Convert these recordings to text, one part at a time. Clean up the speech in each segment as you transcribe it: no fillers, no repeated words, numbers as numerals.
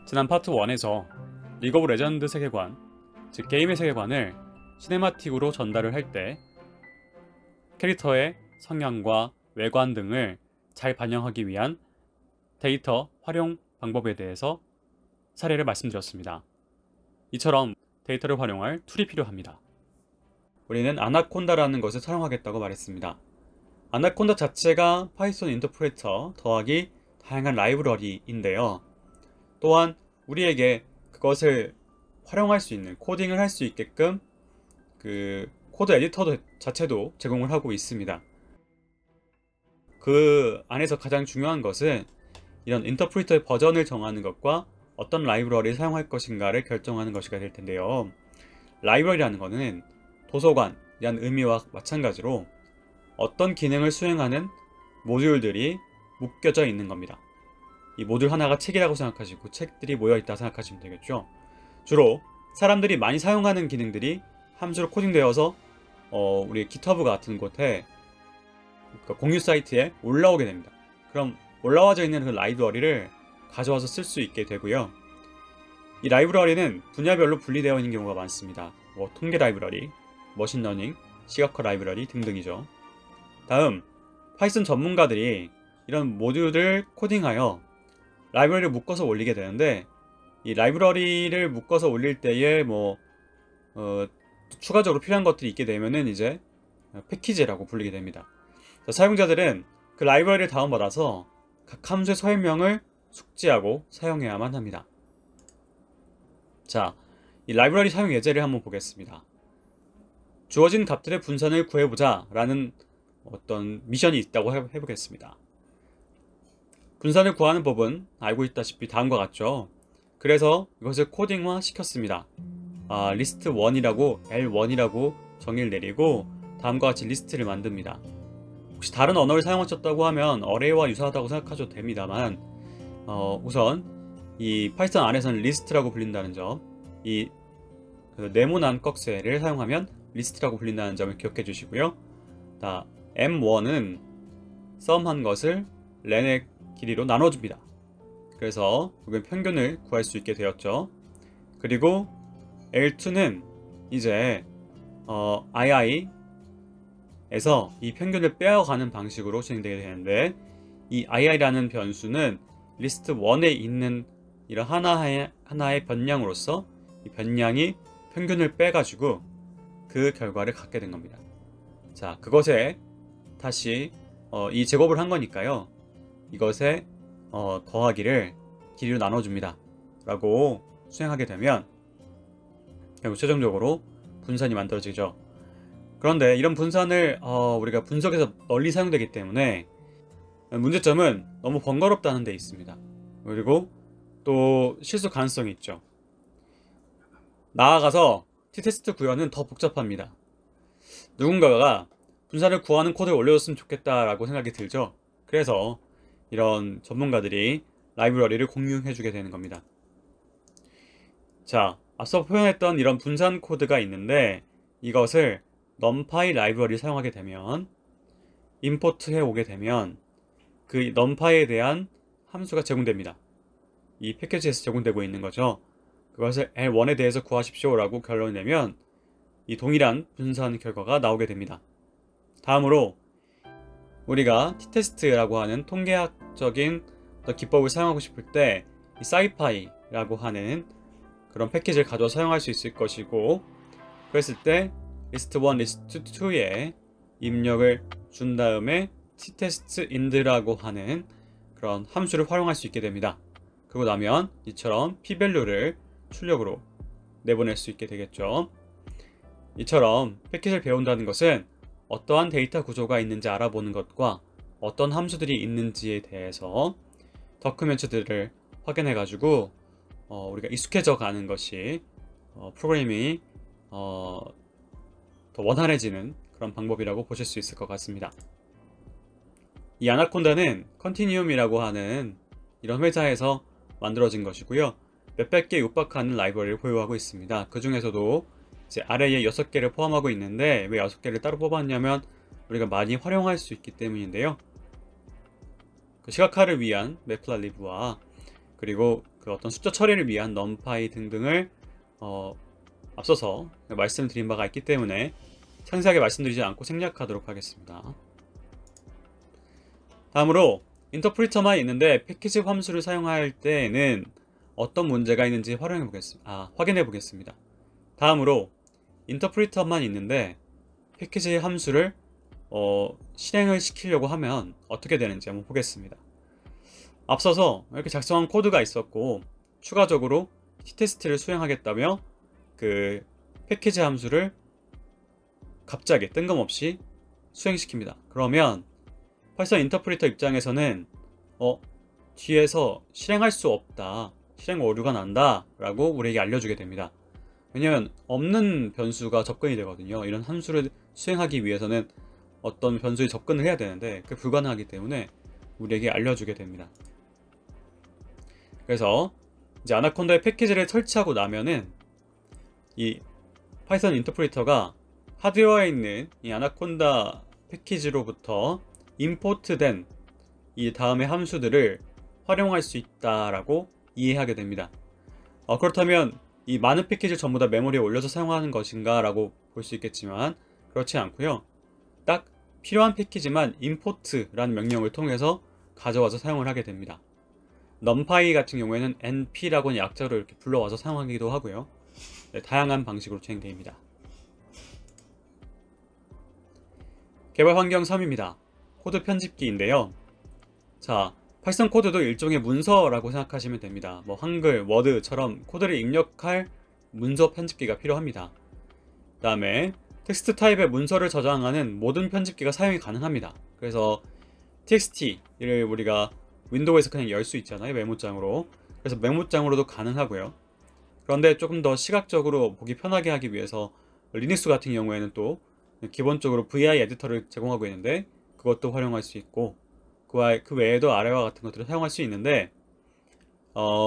지난 파트 1에서 리그 오브 레전드 세계관, 즉 게임의 세계관을 시네마틱으로 전달을 할 때 캐릭터의 성향과 외관 등을 잘 반영하기 위한 데이터 활용 방법에 대해서 사례를 말씀드렸습니다. 이처럼 데이터를 활용할 툴이 필요합니다. 우리는 아나콘다라는 것을 사용하겠다고 말했습니다. 아나콘다 자체가 파이썬 인터프레터 더하기 다양한 라이브러리인데요. 또한 우리에게 그것을 활용할 수 있는, 코딩을 할 수 있게끔 그 코드 에디터 자체도 제공을 하고 있습니다. 그 안에서 가장 중요한 것은 이런 인터프리터의 버전을 정하는 것과 어떤 라이브러리를 사용할 것인가를 결정하는 것이 될 텐데요. 라이브러리라는 것은 도서관이라는 의미와 마찬가지로 어떤 기능을 수행하는 모듈들이 묶여져 있는 겁니다. 이 모듈 하나가 책이라고 생각하시고 책들이 모여있다 생각하시면 되겠죠. 주로 사람들이 많이 사용하는 기능들이 함수로 코딩되어서 우리 GitHub 같은 곳에 공유 사이트에 올라오게 됩니다. 그럼 올라와져 있는 그 라이브러리를 가져와서 쓸 수 있게 되고요. 이 라이브러리는 분야별로 분리되어 있는 경우가 많습니다. 통계 라이브러리, 머신러닝, 시각화 라이브러리 등등이죠. 다음, 파이썬 전문가들이 이런 모듈을 코딩하여 라이브러리를 묶어서 올리게 되는데, 이 라이브러리를 묶어서 올릴 때에 추가적으로 필요한 것들이 있게 되면은 이제 패키지라고 불리게 됩니다. 사용자들은 그 라이브러리를 다운받아서 각 함수의 설명을 숙지하고 사용해야만 합니다. 자, 이 라이브러리 사용 예제를 한번 보겠습니다. 주어진 값들의 분산을 구해보자 라는 어떤 미션이 있다고 해보겠습니다. 분산을 구하는 법은 알고 있다시피 다음과 같죠. 그래서 이것을 코딩화 시켰습니다. 리스트 1이라고 L1이라고 정의를 내리고 다음과 같이 리스트를 만듭니다. 혹시 다른 언어를 사용하셨다고 하면 어레이와 유사하다고 생각하셔도 됩니다만 우선 이 파이썬 안에서는 리스트라고 불린다는 점, 이 네모난 꺽쇠를 사용하면 리스트라고 불린다는 점을 기억해 주시고요. M1은 썸한 것을 렌의 길이로 나눠줍니다. 그래서 여기 평균을 구할 수 있게 되었죠. 그리고 L2는 이제 ii에서 이 평균을 빼어가는 방식으로 진행되게 되는데, 이 ii라는 변수는 리스트 1에 있는 이런 하나의 변량으로서 이 변량이 평균을 빼가지고 그 결과를 갖게 된 겁니다. 자, 그것에 다시 이 제곱을 한 거니까요. 이것에 더하기를 길이로 나눠줍니다 라고 수행하게 되면 결국 최종적으로 분산이 만들어지죠. 그런데 이런 분산을 우리가 분석에서 널리 사용되기 때문에 문제점은 너무 번거롭다는 데 있습니다. 그리고 또 실수 가능성이 있죠. 나아가서 t테스트 구현은 더 복잡합니다. 누군가가 분산을 구하는 코드를 올려줬으면 좋겠다라고 생각이 들죠. 그래서 이런 전문가들이 라이브러리를 공유해주게 되는 겁니다. 자, 앞서 표현했던 이런 분산 코드가 있는데 이것을 numpy 라이브러리를 사용하게 되면 임포트해 오게 되면 그 numpy에 대한 함수가 제공됩니다. 이 패키지에서 제공되고 있는 거죠. 그것을 L1에 대해서 구하십시오 라고 결론을 내면 이 동일한 분산 결과가 나오게 됩니다. 다음으로 우리가 t테스트라고 하는 통계학적인 기법을 사용하고 싶을 때 이 scipy라고 하는 그런 패키지를 가져와 사용할 수 있을 것이고, 그랬을 때 list1, list2에 입력을 준 다음에 testInd라고 하는 그런 함수를 활용할 수 있게 됩니다. 그러고 나면 이처럼 pvalue를 출력으로 내보낼 수 있게 되겠죠. 이처럼 패키지를 배운다는 것은 어떠한 데이터 구조가 있는지 알아보는 것과 어떤 함수들이 있는지에 대해서 더큐멘트들을 확인해 가지고 우리가 익숙해져 가는 것이 프로그래밍이 더 원활해지는 그런 방법이라고 보실 수 있을 것 같습니다. 이 아나콘다는 컨티니움이라고 하는 이런 회사에서 만들어진 것이고요. 몇백 개 육박하는 라이브러리를 보유하고 있습니다. 그 중에서도 이제 아래에 6개를 포함하고 있는데 왜 6개를 따로 뽑았냐면 우리가 많이 활용할 수 있기 때문인데요. 그 시각화를 위한 매플라리브와 그리고 그 어떤 숫자 처리를 위한 numpy 등등을 앞서서 말씀드린 바가 있기 때문에 상세하게 말씀드리지 않고 생략하도록 하겠습니다. 다음으로 인터프리터만 있는데 패키지 함수를 사용할 때에는 어떤 문제가 있는지 확인해 보겠습니다. 다음으로 인터프리터만 있는데 패키지 함수를 실행을 시키려고 하면 어떻게 되는지 한번 보겠습니다. 앞서서 이렇게 작성한 코드가 있었고 추가적으로 test를 수행하겠다며 그 패키지 함수를 갑자기 뜬금없이 수행시킵니다. 그러면 파이썬 인터프리터 입장에서는 뒤에서 실행할 수 없다, 실행 오류가 난다 라고 우리에게 알려주게 됩니다. 왜냐면 없는 변수가 접근이 되거든요. 이런 함수를 수행하기 위해서는 어떤 변수에 접근을 해야 되는데 그게 불가능하기 때문에 우리에게 알려주게 됩니다. 그래서 이제 아나콘다의 패키지를 설치하고 나면은 이 파이썬 인터프리터가 하드웨어에 있는 이 아나콘다 패키지로부터 임포트된 이 다음의 함수들을 활용할 수 있다라고 이해하게 됩니다. 그렇다면 이 많은 패키지를 전부 다 메모리에 올려서 사용하는 것인가 라고 볼 수 있겠지만 그렇지 않고요. 딱 필요한 패키지만 import라는 명령을 통해서 가져와서 사용을 하게 됩니다. numpy 같은 경우에는 np라고는 약자로 이렇게 불러와서 사용하기도 하고요. 네, 다양한 방식으로 진행됩니다. 개발 환경 3입니다. 코드 편집기인데요. 자, 파이썬 코드도 일종의 문서라고 생각하시면 됩니다. 뭐 한글, 워드처럼 코드를 입력할 문서 편집기가 필요합니다. 그 다음에 텍스트 타입의 문서를 저장하는 모든 편집기가 사용이 가능합니다. 그래서 txt를 우리가 윈도우에서 그냥 열 수 있잖아요, 메모장으로. 그래서 메모장으로도 가능하고요. 그런데 조금 더 시각적으로 보기 편하게 하기 위해서 리눅스 같은 경우에는 또 기본적으로 vi 에디터를 제공하고 있는데 그것도 활용할 수 있고 그 외에도 아래와 같은 것들을 사용할 수 있는데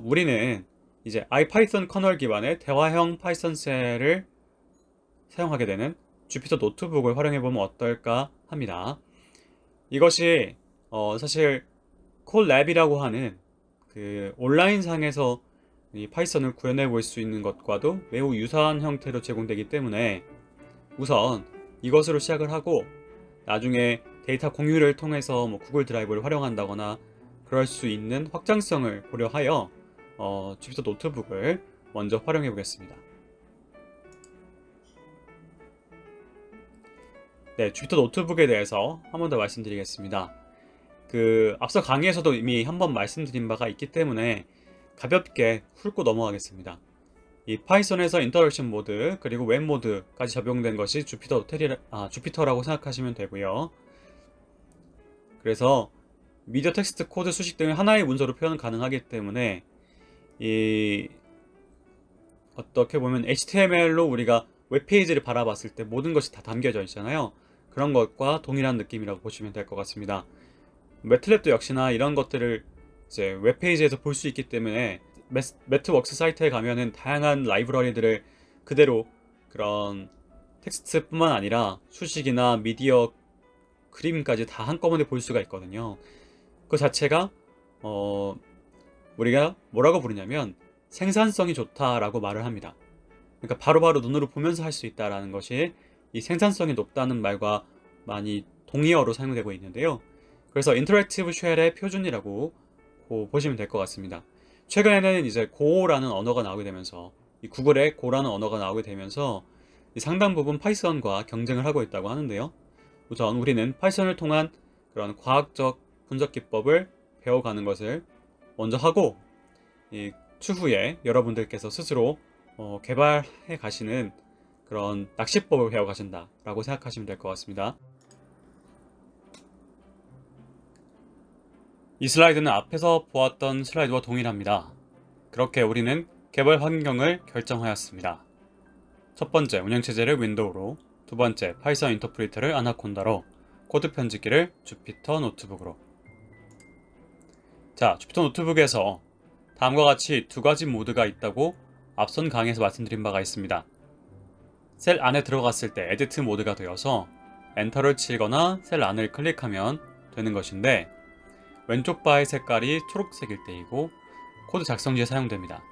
우리는 이제 IPython 커널 기반의 대화형 파이썬 셀을 사용하게 되는 주피터 노트북을 활용해 보면 어떨까 합니다. 이것이 사실 콜랩이라고 하는 그 온라인 상에서 이 파이썬을 구현해 볼 수 있는 것과도 매우 유사한 형태로 제공되기 때문에 우선 이것으로 시작을 하고 나중에 데이터 공유를 통해서 뭐 구글 드라이브를 활용한다거나 그럴 수 있는 확장성을 고려하여 주피터 노트북을 먼저 활용해 보겠습니다. 네, 주피터 노트북에 대해서 한 번 더 말씀드리겠습니다. 앞서 강의에서도 이미 한번 말씀드린 바가 있기 때문에 가볍게 훑고 넘어가겠습니다. 이 파이썬에서 인터랙션 모드 그리고 웹 모드까지 적용된 것이 주피터라고 생각하시면 되고요. 그래서 미디어 텍스트 코드 수식 등을 하나의 문서로 표현 가능하기 때문에 어떻게 보면 HTML로 우리가 웹페이지를 바라봤을 때 모든 것이 다 담겨져 있잖아요. 그런 것과 동일한 느낌이라고 보시면 될 것 같습니다. 매트랩도 역시나 이런 것들을 이제 웹페이지에서 볼 수 있기 때문에 매트웍스 사이트에 가면은 다양한 라이브러리들을 그대로 그런 텍스트뿐만 아니라 수식이나 미디어 그림까지 다 한꺼번에 볼 수가 있거든요. 그 자체가 우리가 뭐라고 부르냐면 생산성이 좋다라고 말을 합니다. 그러니까 바로바로 눈으로 보면서 할 수 있다라는 것이 이 생산성이 높다는 말과 많이 동의어로 사용되고 있는데요. 그래서 인터랙티브 쉘의 표준이라고 보시면 될 것 같습니다. 최근에는 이제 고라는 언어가 나오게 되면서 이 구글의 고라는 언어가 나오게 되면서 상당 부분 파이썬과 경쟁을 하고 있다고 하는데요. 우선 우리는 파이썬을 통한 그런 과학적 분석 기법을 배워가는 것을 먼저 하고 추후에 여러분들께서 스스로 개발해 가시는 그런 낚시법을 배워 가신다 라고 생각하시면 될 것 같습니다. 이 슬라이드는 앞에서 보았던 슬라이드와 동일합니다. 그렇게 우리는 개발 환경을 결정하였습니다. 첫 번째, 운영체제를 윈도우로, 두 번째, 파이썬 인터프리터를 아나콘다로, 코드 편집기를 주피터 노트북으로. 자, 주피터 노트북에서 다음과 같이 두 가지 모드가 있다고 앞선 강의에서 말씀드린 바가 있습니다. 셀 안에 들어갔을 때 에디트 모드가 되어서 엔터를 치거나 셀 안을 클릭하면 되는 것인데 왼쪽 바의 색깔이 초록색일 때이고 코드 작성 시에 사용됩니다.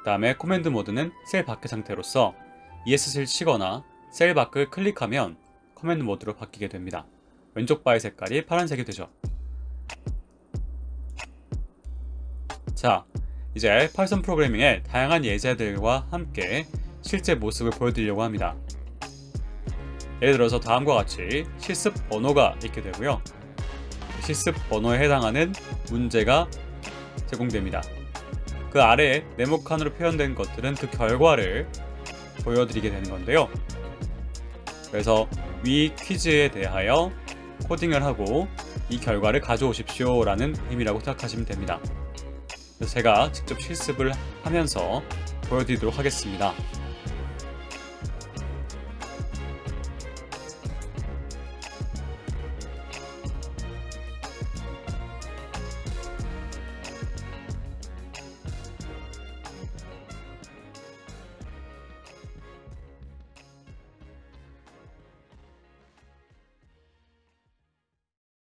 다음에 코맨드 모드는 셀 밖의 상태로서 ESC를 치거나 셀 밖을 클릭하면 커맨드 모드로 바뀌게 됩니다. 왼쪽 바의 색깔이 파란색이 되죠. 자, 이제 파이썬 프로그래밍의 다양한 예제들과 함께 실제 모습을 보여드리려고 합니다. 예를 들어서 다음과 같이 실습 번호가 있게 되고요. 실습 번호에 해당하는 문제가 제공됩니다. 그 아래에 네모칸으로 표현된 것들은 그 결과를 보여드리게 되는 건데요. 그래서 위 퀴즈에 대하여 코딩을 하고 이 결과를 가져오십시오 라는 의미라고 생각하시면 됩니다. 그래서 제가 직접 실습을 하면서 보여드리도록 하겠습니다.